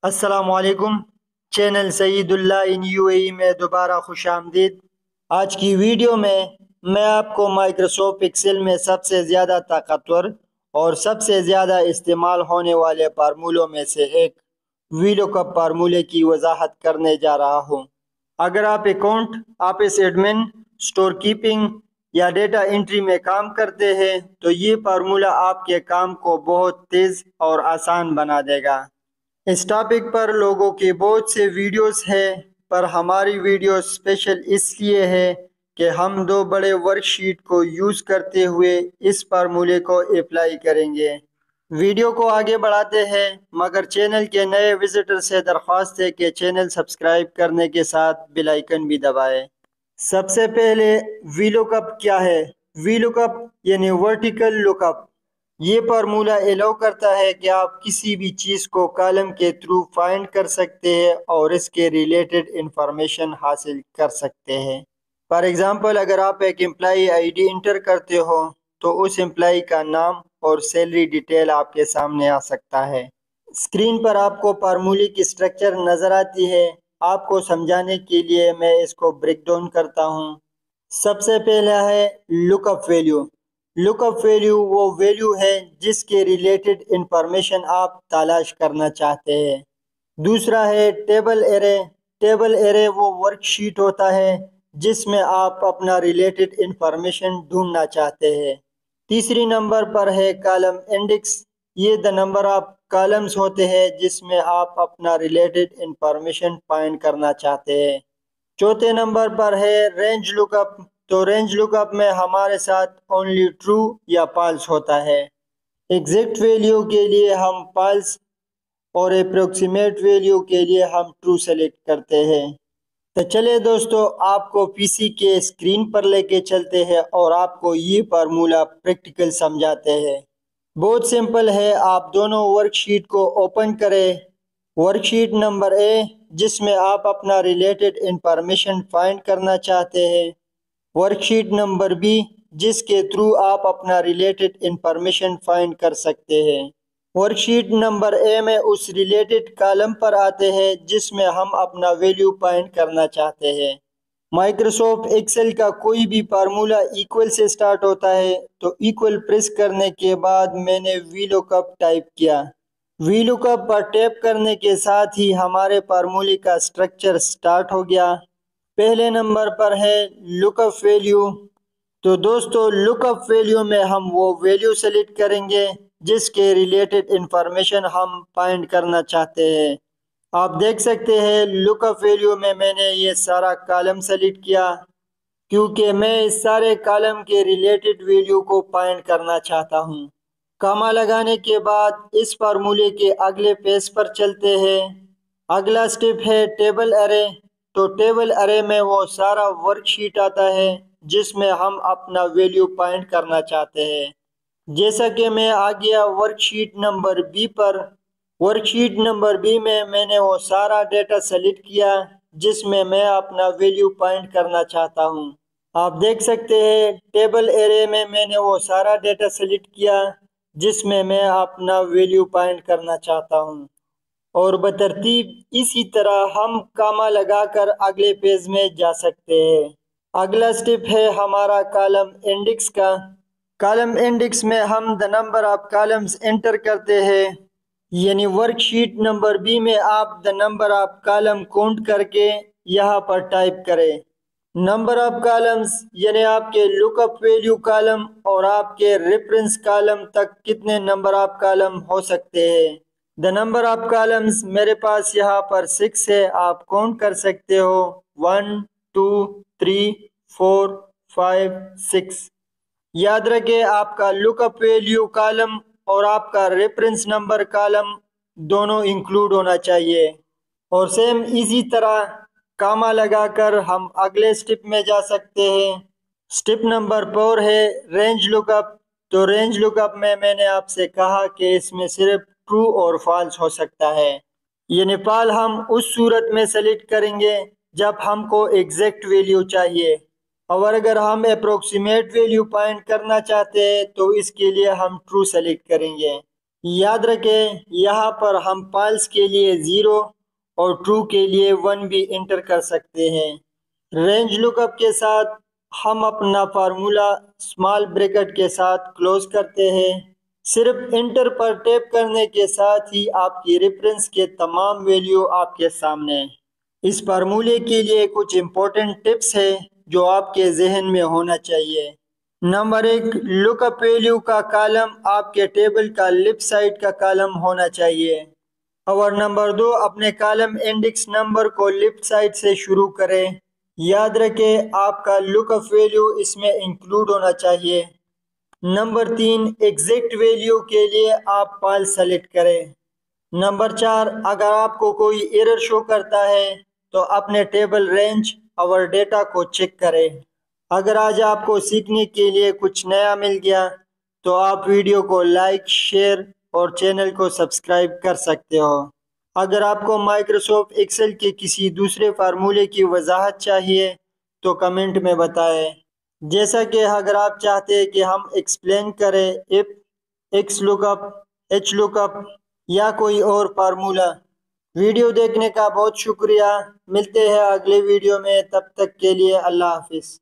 السلام علیکم۔ Channel Saeed Allah in you اے ای میں دوبارہ خوش آمدید۔ آج کی ویڈیو میں آپ کو مائکروسافٹ ایکسل میں سب سے زیادہ طاقتور اور سب سے زیادہ استعمال ہونے والے فارمولوں میں سے ایک وی لوک اپ فارمولے کی وضاحت کرنے جا رہا ہوں۔ اگر آپ account, office admin, store keeping یا ڈیٹا انٹری میں کام کرتے ہیں تو یہ فارمولہ آپ کے کام کو بہت تیز اور آسان بنا دے گا۔ اس ٹاپک پر لوگوں کے بہت سے ویڈیوز ہیں، پر ہماری ویڈیو اسپیشل اس لیے ہے کہ ہم دو بڑے ورک شیٹ کو یوز کرتے ہوئے اس فارمولے کو اپلائی کریں گے۔ ویڈیو کو آگے بڑھاتے ہیں، مگر چینل کے نئے وزٹر سے درخواست ہے کہ چینل سبسکرائب کرنے کے ساتھ بیل آئیکن بھی دبائیں۔ سب سے پہلے وی لوک اپ کیا ہے؟ وی لوک اپ یعنی ورٹیکل لوک اپ۔ یہ فارمولہ الاؤ کرتا ہے کہ آپ کسی بھی چیز کو کالم کے تھرو فائنڈ کر سکتے ہیں اور اس کے ریلیٹڈ انفارمیشن حاصل کر سکتے ہیں۔ فار ایگزامپل، اگر آپ ایک امپلائی آئی ڈی انٹر کرتے ہو تو اس امپلائی کا نام اور سیلری ڈیٹیل آپ کے سامنے آ سکتا ہے۔ اسکرین پر آپ کو فارمولے کی سٹرکچر نظر آتی ہے۔ آپ کو سمجھانے کے لیے میں اس کو بریک ڈاؤن کرتا ہوں۔ سب سے پہلا ہے لک اپ ویلیو۔ لک اپ ویلیو وہ ویلیو ہے جس کے ریلیٹڈ انفارمیشن آپ تلاش کرنا چاہتے ہیں۔ دوسرا ہے ٹیبل ایرے۔ ٹیبل ایرے وہ ورک شیٹ ہوتا ہے جس میں آپ اپنا ریلیٹڈ انفارمیشن ڈھونڈنا چاہتے ہیں۔ تیسری نمبر پر ہے کالم انڈیکس۔ یہ the نمبر آف کالمز ہوتے ہیں جس میں آپ اپنا ریلیٹڈ انفارمیشن فائنڈ کرنا چاہتے ہیں۔ چوتھے نمبر پر ہے رینج لک اپ۔ تو رینج لک اپ میں ہمارے ساتھ اونلی ٹرو یا فالس ہوتا ہے۔ ایگزیکٹ ویلیو کے لیے ہم فالس اور اپروکسیمیٹ ویلیو کے لیے ہم ٹرو سلیکٹ کرتے ہیں۔ تو چلے دوستو، آپ کو پی سی کے اسکرین پر لے کے چلتے ہیں اور آپ کو یہ فارمولہ پریکٹیکل سمجھاتے ہیں۔ بہت سمپل ہے، آپ دونوں ورک شیٹ کو اوپن کریں۔ ورک شیٹ نمبر اے جس میں آپ اپنا ریلیٹڈ انفارمیشن فائنڈ کرنا چاہتے ہیں۔ ورک شیٹ نمبر بی جس کے تھرو آپ اپنا ریلیٹڈ انفارمیشن فائنڈ کر سکتے ہیں۔ ورک شیٹ نمبر اے میں اس ریلیٹڈ کالم پر آتے ہیں جس میں ہم اپنا ویلیو فائنڈ کرنا چاہتے ہیں۔ مائکروسافٹ ایکسل کا کوئی بھی فارمولہ ایکول سے سٹارٹ ہوتا ہے تو ایکول پریس کرنے کے بعد میں نے وی لوک اپ ٹائپ کیا۔ وی لوک اپ پر ٹیپ کرنے کے ساتھ ہی ہمارے فارمولے کا سٹرکچر سٹارٹ ہو گیا۔ پہلے نمبر پر ہے لک اپ ویلیو۔ تو دوستو، لک اپ ویلیو میں ہم وہ ویلیو سلیکٹ کریں گے جس کے ریلیٹڈ انفارمیشن ہم فائنڈ کرنا چاہتے ہیں۔ آپ دیکھ سکتے ہیں لک اپ ویلیو میں نے یہ سارا کالم سلیکٹ کیا کیونکہ میں اس سارے کالم کے ریلیٹڈ ویلیو کو فائنڈ کرنا چاہتا ہوں۔ کاما لگانے کے بعد اس فارمولے کے اگلے پیج پر چلتے ہیں۔ اگلا سٹیپ ہے ٹیبل ارے۔ تو ٹیبل ارے میں وہ سارا ورک شیٹ آتا ہے جس میں ہم اپنا ویلیو فائنڈ کرنا چاہتے ہیں۔ جیسا کہ میں آ گیا work sheet number be per. Work sheet number be میں نے وہ سارا ڈیٹا سلیکٹ کیا جس میں اپنا ویلیو فائنڈ کرنا چاہتا ہوں۔ آپ دیکھ سکتے ہیں ٹیبل ایرے میں نے وہ سارا ڈیٹا سلیکٹ کیا جس میں اپنا ویلیو فائنڈ کرنا چاہتا ہوں، اور بترتیب اسی طرح ہم کاما لگا کر اگلے پیج میں جا سکتے ہیں۔ اگلا سٹیپ ہے ہمارا کالم انڈیکس کا۔ کالم انڈیکس میں ہم the number of columns enter کرتے ہیں، یعنی ورک شیٹ نمبر بی میں آپ the number of column count کر کے یہاں پر ٹائپ کریں۔ نمبر آف کالمز یعنی آپ کے لک اپ ویلیو کالم اور آپ کے ریفرنس کالم تک کتنے نمبر آف کالم ہو سکتے ہیں۔ the نمبر آف کالمز میرے پاس یہاں پر 6 ہے، آپ کاؤنٹ کر سکتے ہو 1 2 3 4 5 6۔ یاد رکھیں آپ کا لک اپ ویلیو کالم اور آپ کا ریفرنس نمبر کالم دونوں انکلوڈ ہونا چاہیے۔ اور سیم اسی طرح کاما لگا کر ہم اگلے سٹیپ میں جا سکتے ہیں۔ سٹیپ نمبر 4 ہے رینج لک اپ۔ تو رینج لک اپ میں نے آپ سے کہا کہ اس میں صرف ٹرو اور فالس ہو سکتا ہے، یعنی فال ہم اس صورت میں سلیکٹ کریں گے جب ہم کو ایگزیکٹ ویلیو چاہیے، اور اگر ہم اپروکسیمیٹ ویلیو فائنڈ کرنا چاہتے ہیں تو اس کے لیے ہم ٹرو سلیکٹ کریں گے۔ یاد رکھیں یہاں پر ہم فالس کے لیے 0 اور ٹرو کے لیے 1 بھی انٹر کر سکتے ہیں۔ رینج لک اپ کے ساتھ ہم اپنا فارمولا اسمال بریکٹ کے ساتھ کلوز کرتے ہیں۔ صرف انٹر پر ٹیپ کرنے کے ساتھ ہی آپ کی ریفرنس کے تمام ویلیو آپ کے سامنے ہیں۔ اس فارمولے کے لیے کچھ امپورٹنٹ ٹپس ہیں جو آپ کے ذہن میں ہونا چاہیے۔ نمبر 1، لک اپ ویلیو کا کالم آپ کے ٹیبل کا لیفٹ سائڈ کا کالم ہونا چاہیے۔ اور نمبر 2، اپنے کالم انڈیکس نمبر کو لیفٹ سائڈ سے شروع کریں۔ یاد رکھیں آپ کا لک اپ ویلیو اس میں انکلوڈ ہونا چاہیے۔ نمبر 3، ایگزیکٹ ویلیو کے لیے آپ فالس سلیکٹ کریں۔ نمبر 4، اگر آپ کو کوئی ایرر شو کرتا ہے تو اپنے ٹیبل رینج اور ڈیٹا کو چیک کریں۔ اگر آج آپ کو سیکھنے کے لیے کچھ نیا مل گیا تو آپ ویڈیو کو لائک، شیئر اور چینل کو سبسکرائب کر سکتے ہو۔ اگر آپ کو مائکروسافٹ ایکسل کے کسی دوسرے فارمولے کی وضاحت چاہیے تو کمنٹ میں بتائیں۔ جیسا کہ اگر آپ چاہتے ہیں کہ ہم ایکسپلین کریں IF, XLOOKUP, HLOOKUP یا کوئی اور فارمولا۔ ویڈیو دیکھنے کا بہت شکریہ، ملتے ہیں اگلے ویڈیو میں، تب تک کے لیے اللہ حافظ۔